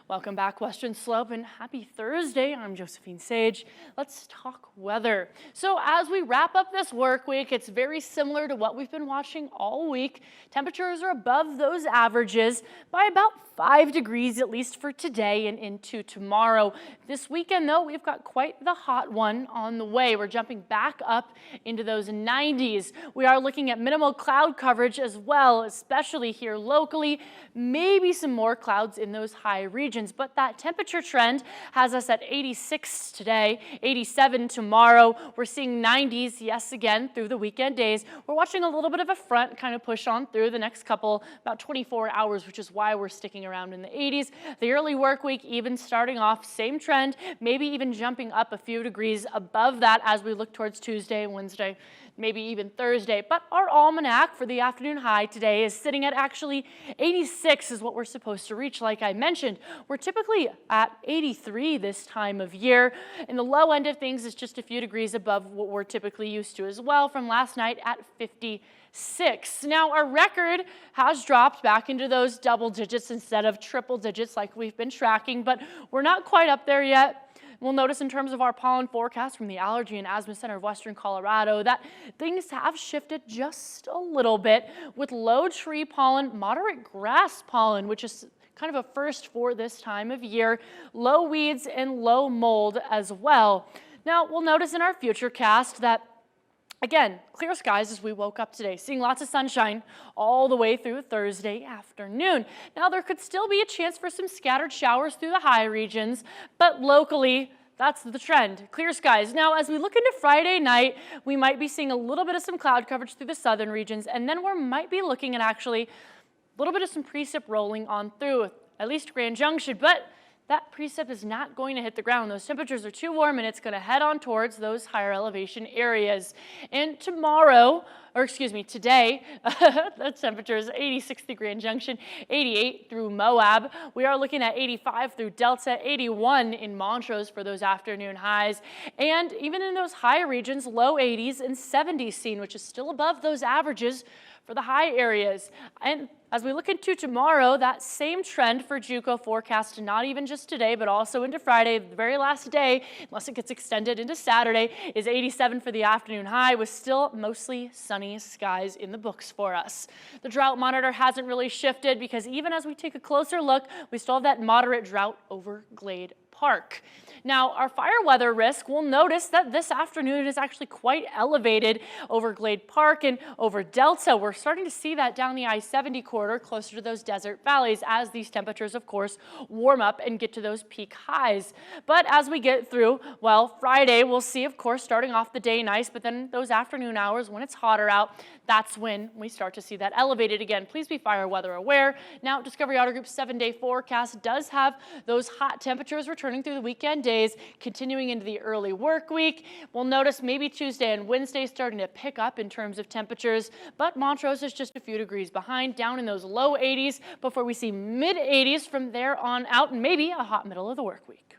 Welcome back, Western Slope, and happy Thursday. I'm Josephine Sage. Let's talk weather. So as we wrap up this work week, it's very similar to what we've been watching all week. Temperatures are above those averages by about 5 degrees, at least for today and into tomorrow. This weekend, though, we've got quite the hot one on the way. We're jumping back up into those 90s. We are looking at minimal cloud coverage as well, especially here locally. Maybe some more clouds in those high regions. But that temperature trend has us at 86 today, 87 tomorrow. We're seeing 90s, yes, again, through the weekend days. We're watching a little bit of a front kind of push on through the next couple, about 24 hours, which is why we're sticking around in the 80s. The early work week even starting off, same trend, maybe even jumping up a few degrees above that as we look towards Tuesday, Wednesday, maybe even Thursday. But our almanac for the afternoon high today is sitting at actually 86 is what we're supposed to reach. Like I mentioned, we're typically at 83 this time of year. And the low end of things is just a few degrees above what we're typically used to as well from last night at 56. Now our record has dropped back into those double digits instead of triple digits like we've been tracking, but we're not quite up there yet. We'll notice in terms of our pollen forecast from the Allergy and Asthma Center of Western Colorado that things have shifted just a little bit with low tree pollen, moderate grass pollen, which is kind of a first for this time of year, low weeds and low mold as well. Now we'll notice in our future cast that again, clear skies as we woke up today, seeing lots of sunshine all the way through Thursday afternoon. Now there could still be a chance for some scattered showers through the high regions, but locally, that's the trend, clear skies. Now, as we look into Friday night, we might be seeing a little bit of some cloud coverage through the southern regions, and then we might be looking at actually a little bit of some precip rolling on through, at least Grand Junction, but that precip is not going to hit the ground. Those temperatures are too warm and it's going to head on towards those higher elevation areas. And tomorrow, or excuse me, today, the temperature is 86 through Grand Junction, 88 through Moab. We are looking at 85 through Delta, 81 in Montrose for those afternoon highs. And even in those high regions, low 80s and 70s seen, which is still above those averages for the high areas. And as we look into tomorrow, that same trend for JUCO forecast, not even just today, but also into Friday, the very last day, unless it gets extended into Saturday, is 87 for the afternoon high with still mostly sunny skies in the books for us. The drought monitor hasn't really shifted because even as we take a closer look, we still have that moderate drought over Glade Park. Now, our fire weather risk, we'll notice that this afternoon is actually quite elevated over Glade Park and over Delta. We're starting to see that down the I-70 corridor closer to those desert valleys as these temperatures, of course, warm up and get to those peak highs. But as we get through, well, Friday, we'll see, of course, starting off the day nice, but then those afternoon hours when it's hotter out, that's when we start to see that elevated again. Please be fire weather aware. Now, Discovery Auto Group's 7-day forecast does have those hot temperatures returning through the weekend days, continuing into the early work week. We'll notice maybe Tuesday and Wednesday starting to pick up in terms of temperatures, but Montrose is just a few degrees behind, down in those low 80s before we see mid 80s from there on out and maybe a hot middle of the work week.